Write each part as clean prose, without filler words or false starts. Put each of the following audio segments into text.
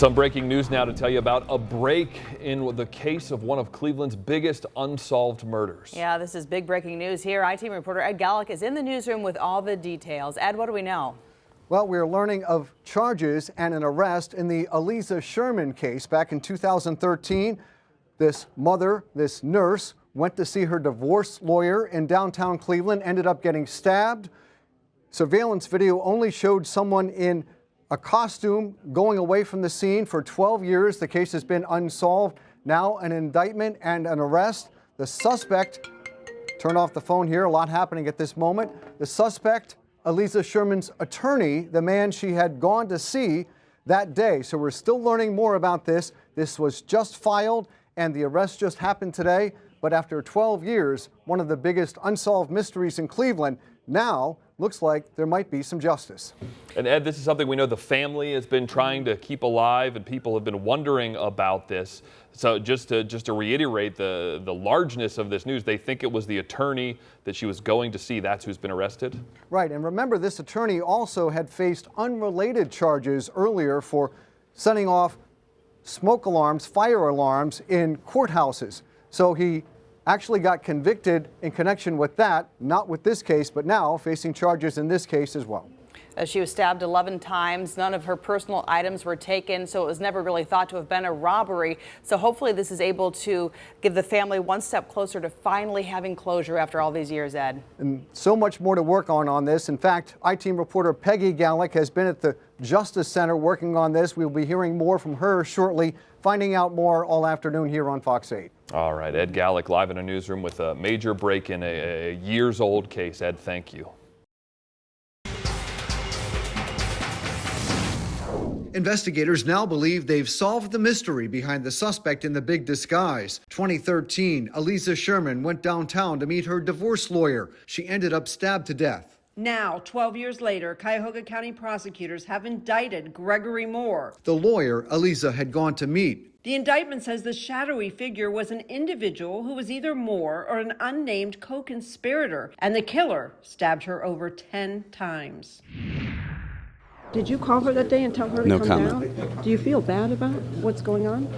Some breaking news now to tell you about a break in the case of one of Cleveland's biggest unsolved murders. Yeah, this is big breaking news here. I-Team reporter Ed Gallick is in the newsroom with all the details. Ed, what do we know? Well, we're learning of charges and an arrest in the Aliza Sherman case back in 2013. This mother, this nurse, went to see her divorce lawyer in downtown Cleveland, ended up getting stabbed. Surveillance video only showed someone in a costume going away from the scene. For 12 years, the case has been unsolved. Now an indictment and an arrest. The suspect, turn off the phone here, a lot happening at this moment. The suspect, Aliza Sherman's attorney, the man she had gone to see that day. So we're still learning more about this. This was just filed and the arrest just happened today. But after 12 years, one of the biggest unsolved mysteries in Cleveland, now looks like there might be some justice. And Ed, this is something we know the family has been trying to keep alive, and people have been wondering about this. So just to reiterate the largeness of this news, they think it was the attorney that she was going to see. That's who's been arrested. Right, and remember, this attorney also had faced unrelated charges earlier for setting off smoke alarms, fire alarms in courthouses. So he actually got convicted in connection with that, not with this case, but now facing charges in this case as well. She was stabbed 11 times. None of her personal items were taken, so it was never really thought to have been a robbery. So hopefully this is able to give the family one step closer to finally having closure after all these years, Ed. And so much more to work on this. In fact, I-Team reporter Peggy Gallick has been at the Justice Center working on this. We'll be hearing more from her shortly, finding out more all afternoon here on Fox 8. All right, Ed Gallick live in a newsroom with a major break in a years-old case. Ed, thank you. Investigators now believe they've solved the mystery behind the suspect in the big disguise. 2013, Aliza Sherman went downtown to meet her divorce lawyer. She ended up stabbed to death. Now, 12 years later, Cuyahoga County prosecutors have indicted Gregory Moore. The lawyer Aliza had gone to meet. The indictment says the shadowy figure was an individual who was either Moore or an unnamed co-conspirator, and the killer stabbed her over 10 times. Did you call her that day and tell her to No come comment. down? Do you feel bad about what's going on?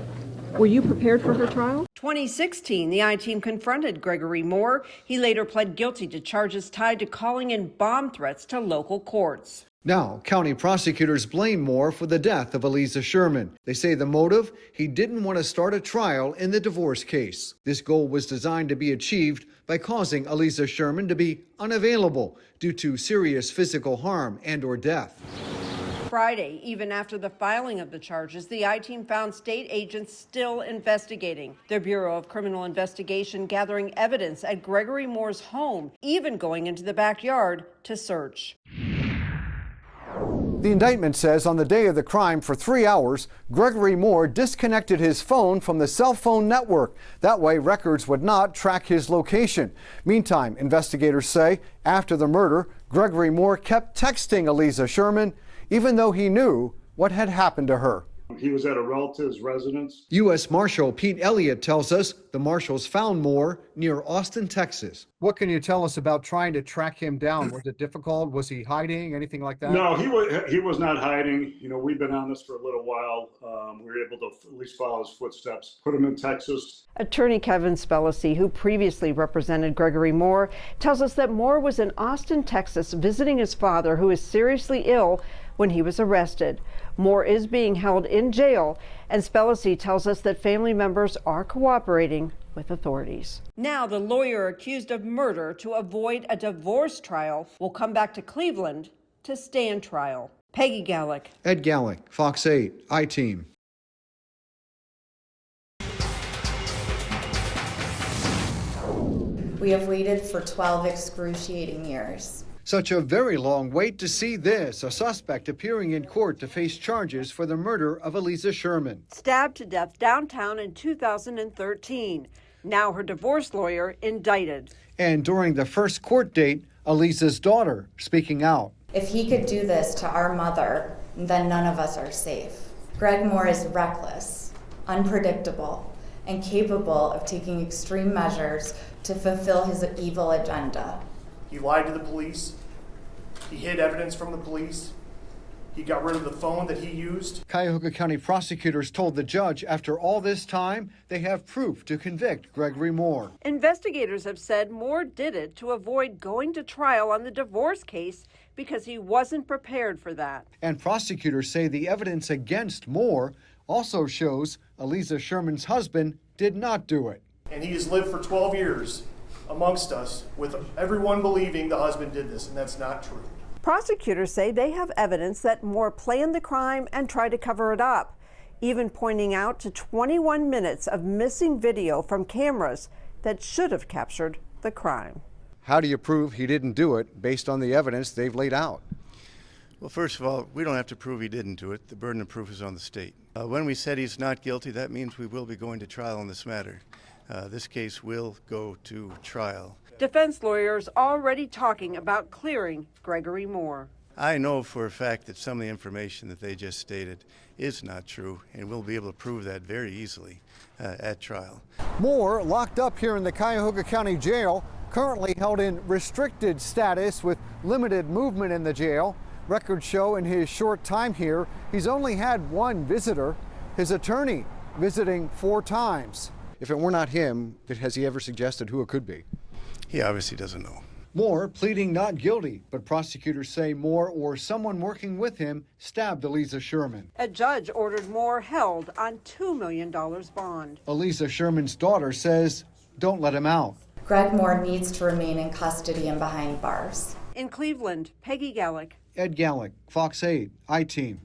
Were you prepared for her trial? 2016, the I-Team confronted Gregory Moore. He later pled guilty to charges tied to calling in bomb threats to local courts. Now, county prosecutors blame Moore for the death of Aliza Sherman. They say the motive, he didn't want to start a trial in the divorce case. This goal was designed to be achieved by causing Aliza Sherman to be unavailable due to serious physical harm and or death. Friday, even after the filing of the charges, the I-Team found state agents still investigating. Their Bureau of Criminal Investigation gathering evidence at Gregory Moore's home, even going into the backyard to search. The indictment says on the day of the crime for 3 hours, Gregory Moore disconnected his phone from the cell phone network. That way, records would not track his location. Meantime, investigators say after the murder, Gregory Moore kept texting Aliza Sherman, even though he knew what had happened to her. He was at a relative's residence. U.S. Marshal Pete Elliott tells us the marshals found Moore near Austin, Texas. What can you tell us about trying to track him down? Was it difficult? Was he hiding? Anything like that? No, he was not hiding. You know, we've been on this for a little while. We were able to at least follow his footsteps, put him in Texas. Attorney Kevin Spellacy, who previously represented Gregory Moore, tells us that Moore was in Austin, Texas, visiting his father, who is seriously ill, when he was arrested. Moore is being held in jail, and Spellacy tells us that family members are cooperating with authorities. Now, the lawyer accused of murder to avoid a divorce trial will come back to Cleveland to stand trial. Peggy Gallick. Ed Gallick, Fox 8, I-Team. We have waited for 12 excruciating years. Such a very long wait to see this, a suspect appearing in court to face charges for the murder of Aliza Sherman. Stabbed to death downtown in 2013. Now her divorce lawyer indicted. And during the first court date, Aliza's daughter speaking out. If he could do this to our mother, then none of us are safe. Greg Moore is reckless, unpredictable, and capable of taking extreme measures to fulfill his evil agenda. He lied to the police. He hid evidence from the police. He got rid of the phone that he used. Cuyahoga County prosecutors told the judge after all this time, they have proof to convict Gregory Moore. Investigators have said Moore did it to avoid going to trial on the divorce case because he wasn't prepared for that. And prosecutors say the evidence against Moore also shows Aliza Sherman's husband did not do it. And he has lived for 12 years amongst us with everyone believing the husband did this, and that's not true. Prosecutors say they have evidence that Moore planned the crime and tried to cover it up, even pointing out to 21 minutes of missing video from cameras that should have captured the crime. How do you prove he didn't do it based on the evidence they've laid out? Well, first of all, we don't have to prove he didn't do it. The burden of proof is on the state. When we said he's not guilty, that means we will be going to trial on this matter. This case will go to trial. Defense lawyers already talking about clearing Gregory Moore. I know for a fact that some of the information that they just stated is not true, and we'll be able to prove that very easily at trial. Moore, locked up here in the Cuyahoga County Jail, currently held in restricted status with limited movement in the jail. Records show in his short time here, he's only had one visitor, his attorney visiting 4 times. If it were not him, has he ever suggested who it could be? He obviously doesn't know. Moore pleading not guilty, but prosecutors say Moore or someone working with him stabbed Aliza Sherman. A judge ordered Moore held on $2 million bond. Aliza Sherman's daughter says, don't let him out. Greg Moore needs to remain in custody and behind bars. In Cleveland, Peggy Gallick. Ed Gallick, Fox 8, I-Team.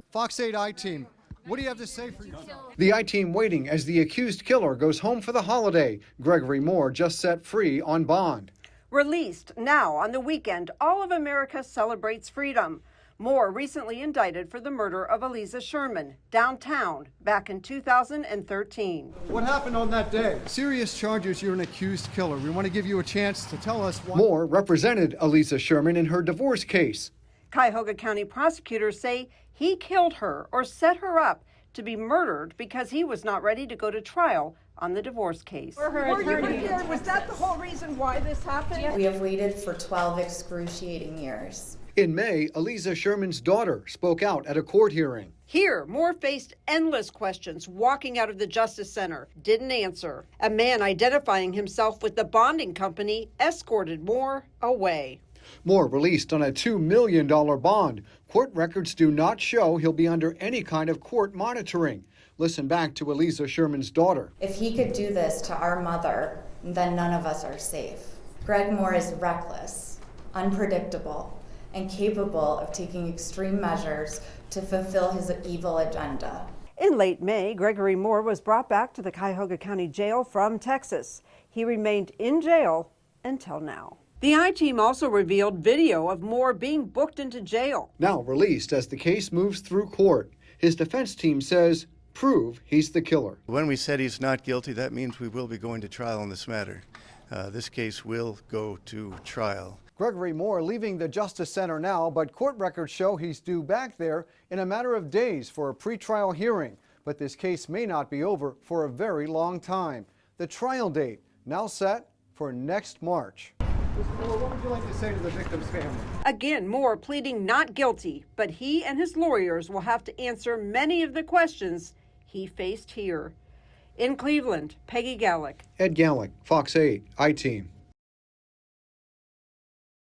Fox 8 I-Team. What do you have to say for yourself? The I-Team waiting as the accused killer goes home for the holiday. Gregory Moore just set free on bond. Released now on the weekend, all of America celebrates freedom. Moore recently indicted for the murder of Aliza Sherman downtown back in 2013. What happened on that day? Serious charges, you're an accused killer. We want to give you a chance to tell us why. Moore represented Aliza Sherman in her divorce case. Cuyahoga County prosecutors say he killed her or set her up to be murdered because he was not ready to go to trial on the divorce case. Were you prepared? Was that the whole reason why this happened? We have waited for 12 excruciating years. In May, Aliza Sherman's daughter spoke out at a court hearing. Here, Moore faced endless questions walking out of the Justice Center, didn't answer. A man identifying himself with the bonding company escorted Moore away. Moore released on a $2 million bond. Court records do not show he'll be under any kind of court monitoring. Listen back to Aliza Sherman's daughter. If he could do this to our mother, then none of us are safe. Greg Moore is reckless, unpredictable, and capable of taking extreme measures to fulfill his evil agenda. In late May, Gregory Moore was brought back to the Cuyahoga County Jail from Texas. He remained in jail until now. The I-Team also revealed video of Moore being booked into jail. Now released as the case moves through court. His defense team says, prove he's the killer. When we said he's not guilty, that means we will be going to trial on this matter. This case will go to trial. Gregory Moore leaving the Justice Center now, but court records show he's due back there in a matter of days for a pretrial hearing. But this case may not be over for a very long time. The trial date now set for next March. Mr. Moore, what would you like to say to the victim's family? Again, Moore pleading not guilty, but he and his lawyers will have to answer many of the questions he faced here. In Cleveland, Peggy Gallick. Ed Gallick, Fox 8, I-Team.